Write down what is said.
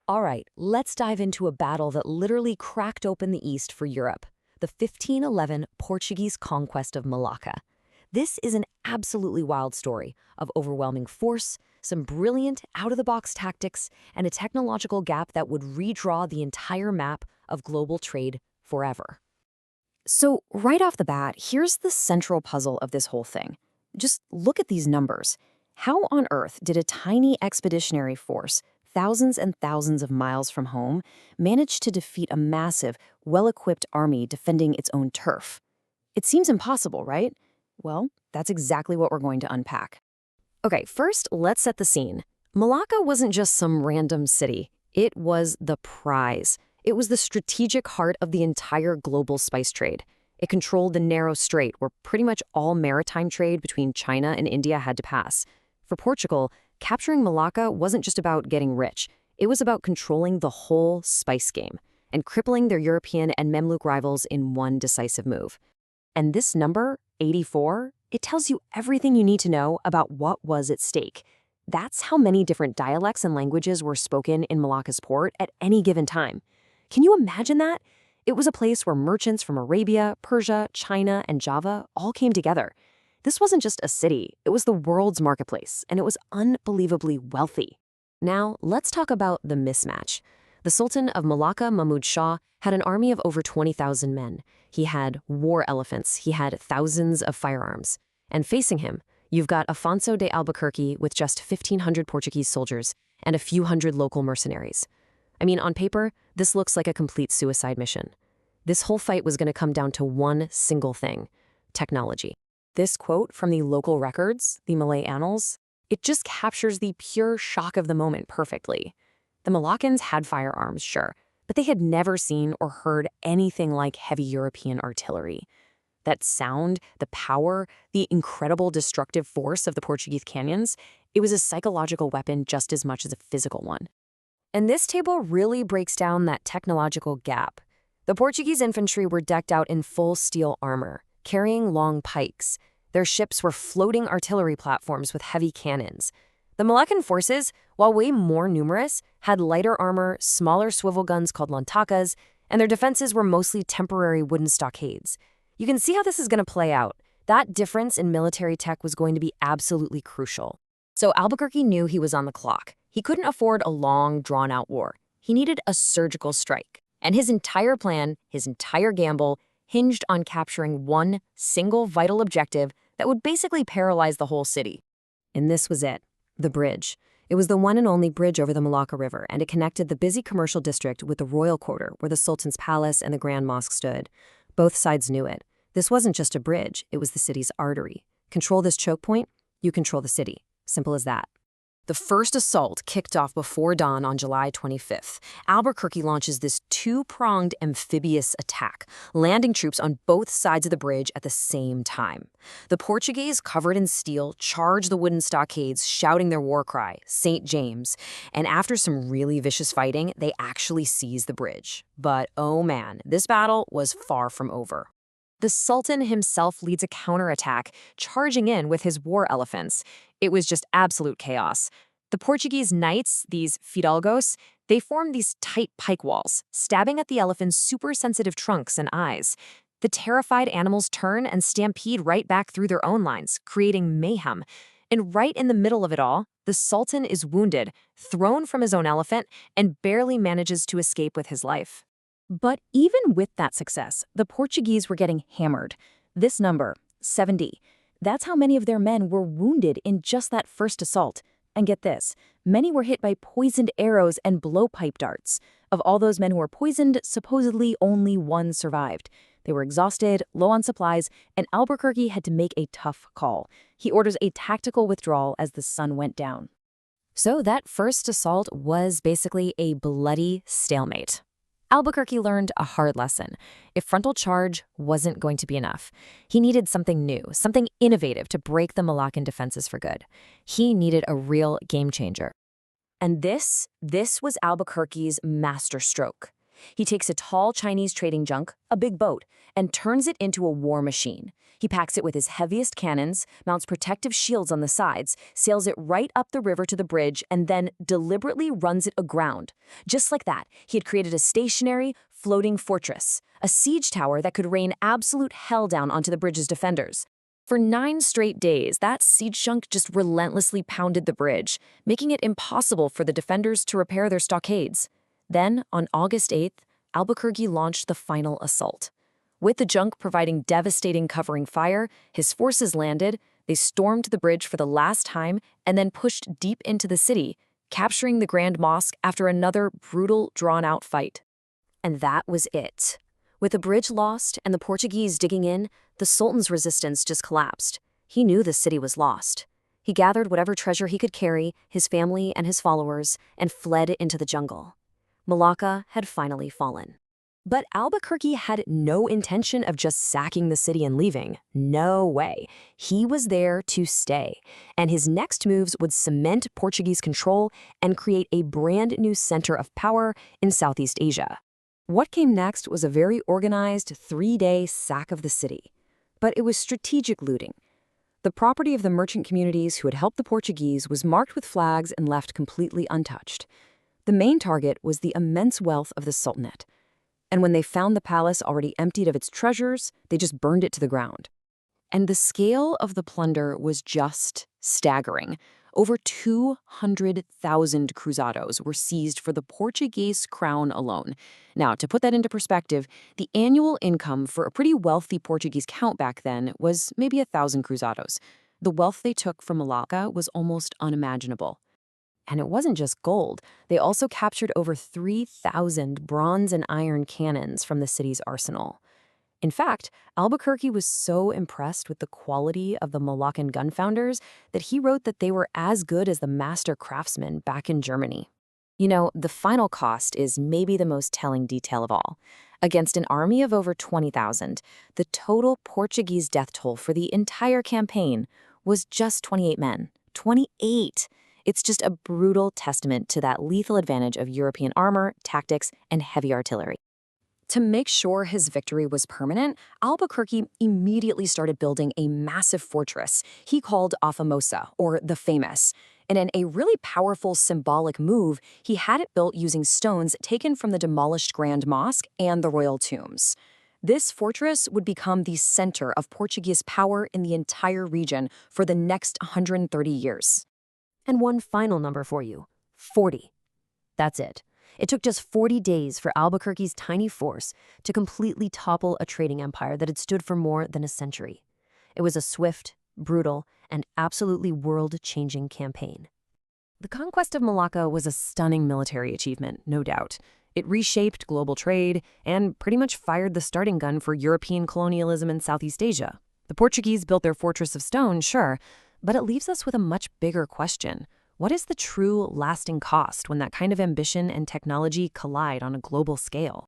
All right, let's dive into a battle that literally cracked open the East for Europe, the 1511 Portuguese conquest of Malacca. This is an absolutely wild story of overwhelming force, some brilliant out-of-the-box tactics, and a technological gap that would redraw the entire map of global trade forever. So, right off the bat, here's the central puzzle of this whole thing. Just look at these numbers. How on earth did a tiny expeditionary force, thousands and thousands of miles from home, manage to defeat a massive, well-equipped army defending its own turf? It seems impossible, right? Well, that's exactly what we're going to unpack. Okay, first, let's set the scene. Malacca wasn't just some random city. It was the prize. It was the strategic heart of the entire global spice trade. It controlled the narrow strait where pretty much all maritime trade between China and India had to pass. For Portugal, capturing Malacca wasn't just about getting rich. It was about controlling the whole spice game and crippling their European and Mamluk rivals in one decisive move. And this number, 84, it tells you everything you need to know about what was at stake. That's how many different dialects and languages were spoken in Malacca's port at any given time. Can you imagine that? It was a place where merchants from Arabia, Persia, China, and Java all came together. This wasn't just a city, it was the world's marketplace, and it was unbelievably wealthy. Now, let's talk about the mismatch. The Sultan of Malacca, Mahmud Shah, had an army of over 20,000 men. He had war elephants, he had thousands of firearms. And facing him, you've got Afonso de Albuquerque with just 1,500 Portuguese soldiers and a few hundred local mercenaries. I mean, on paper, this looks like a complete suicide mission. This whole fight was going to come down to one single thing: technology. This quote from the local records, the Malay annals, it just captures the pure shock of the moment perfectly. The Moluccans had firearms, sure, but they had never seen or heard anything like heavy European artillery. That sound, the power, the incredible destructive force of the Portuguese canyons, it was a psychological weapon just as much as a physical one. And this table really breaks down that technological gap. The Portuguese infantry were decked out in full steel armor, carrying long pikes. Their ships were floating artillery platforms with heavy cannons. The Malaccan forces, while way more numerous, had lighter armor, smaller swivel guns called lantakas, and their defenses were mostly temporary wooden stockades. You can see how this is going to play out. That difference in military tech was going to be absolutely crucial. So Albuquerque knew he was on the clock. He couldn't afford a long, drawn-out war. He needed a surgical strike. And his entire plan, his entire gamble, hinged on capturing one single vital objective that would basically paralyze the whole city. And this was it, the bridge. It was the one and only bridge over the Malacca River, and it connected the busy commercial district with the royal quarter where the Sultan's palace and the Grand Mosque stood. Both sides knew it. This wasn't just a bridge, it was the city's artery. Control this choke point, you control the city. Simple as that. The first assault kicked off before dawn on July 25th. Albuquerque launches this two-pronged amphibious attack, landing troops on both sides of the bridge at the same time. The Portuguese, covered in steel, charge the wooden stockades, shouting their war cry, St. James. And after some really vicious fighting, they actually seize the bridge. But oh man, this battle was far from over. The Sultan himself leads a counterattack, charging in with his war elephants. It was just absolute chaos. The Portuguese knights, these fidalgos, they formed these tight pike walls, stabbing at the elephants' super-sensitive trunks and eyes. The terrified animals turn and stampede right back through their own lines, creating mayhem. And right in the middle of it all, the Sultan is wounded, thrown from his own elephant, and barely manages to escape with his life. But even with that success, the Portuguese were getting hammered. This number, 70, that's how many of their men were wounded in just that first assault. And get this, many were hit by poisoned arrows and blowpipe darts. Of all those men who were poisoned, supposedly only one survived. They were exhausted, low on supplies, and Albuquerque had to make a tough call. He orders a tactical withdrawal as the sun went down. So that first assault was basically a bloody stalemate. Albuquerque learned a hard lesson. If frontal charge wasn't going to be enough, he needed something new, something innovative to break the Malaccan defenses for good. He needed a real game changer. And this was Albuquerque's masterstroke. He takes a tall Chinese trading junk, a big boat, and turns it into a war machine. He packs it with his heaviest cannons, mounts protective shields on the sides, sails it right up the river to the bridge, and then deliberately runs it aground. Just like that, he had created a stationary, floating fortress, a siege tower that could rain absolute hell down onto the bridge's defenders. For 9 straight days, that siege junk just relentlessly pounded the bridge, making it impossible for the defenders to repair their stockades. Then, on August 8th, Albuquerque launched the final assault. With the junk providing devastating covering fire, his forces landed, they stormed the bridge for the last time, and then pushed deep into the city, capturing the Grand Mosque after another brutal, drawn-out fight. And that was it. With the bridge lost and the Portuguese digging in, the Sultan's resistance just collapsed. He knew the city was lost. He gathered whatever treasure he could carry, his family and his followers, and fled into the jungle. Malacca had finally fallen. But Albuquerque had no intention of just sacking the city and leaving. No way. He was there to stay. And his next moves would cement Portuguese control and create a brand new center of power in Southeast Asia. What came next was a very organized 3-day sack of the city. But it was strategic looting. The property of the merchant communities who had helped the Portuguese was marked with flags and left completely untouched. The main target was the immense wealth of the sultanate. And when they found the palace already emptied of its treasures, they just burned it to the ground. And the scale of the plunder was just staggering. Over 200,000 cruzados were seized for the Portuguese crown alone. Now, to put that into perspective, the annual income for a pretty wealthy Portuguese count back then was maybe 1,000 cruzados. The wealth they took from Malacca was almost unimaginable. And it wasn't just gold. They also captured over 3,000 bronze and iron cannons from the city's arsenal. In fact, Albuquerque was so impressed with the quality of the Malaccan gun founders that he wrote that they were as good as the master craftsmen back in Germany. You know, the final cost is maybe the most telling detail of all. Against an army of over 20,000, the total Portuguese death toll for the entire campaign was just 28 men. 28! It's just a brutal testament to that lethal advantage of European armor, tactics, and heavy artillery. To make sure his victory was permanent, Albuquerque immediately started building a massive fortress he called A Famosa, or the Famous. And in a really powerful symbolic move, he had it built using stones taken from the demolished Grand Mosque and the royal tombs. This fortress would become the center of Portuguese power in the entire region for the next 130 years. And one final number for you, 40. That's it. It took just 40 days for Albuquerque's tiny force to completely topple a trading empire that had stood for more than a century. It was a swift, brutal, and absolutely world-changing campaign. The conquest of Malacca was a stunning military achievement, no doubt. It reshaped global trade and pretty much fired the starting gun for European colonialism in Southeast Asia. The Portuguese built their fortress of stone, sure, but it leaves us with a much bigger question. What is the true lasting cost when that kind of ambition and technology collide on a global scale?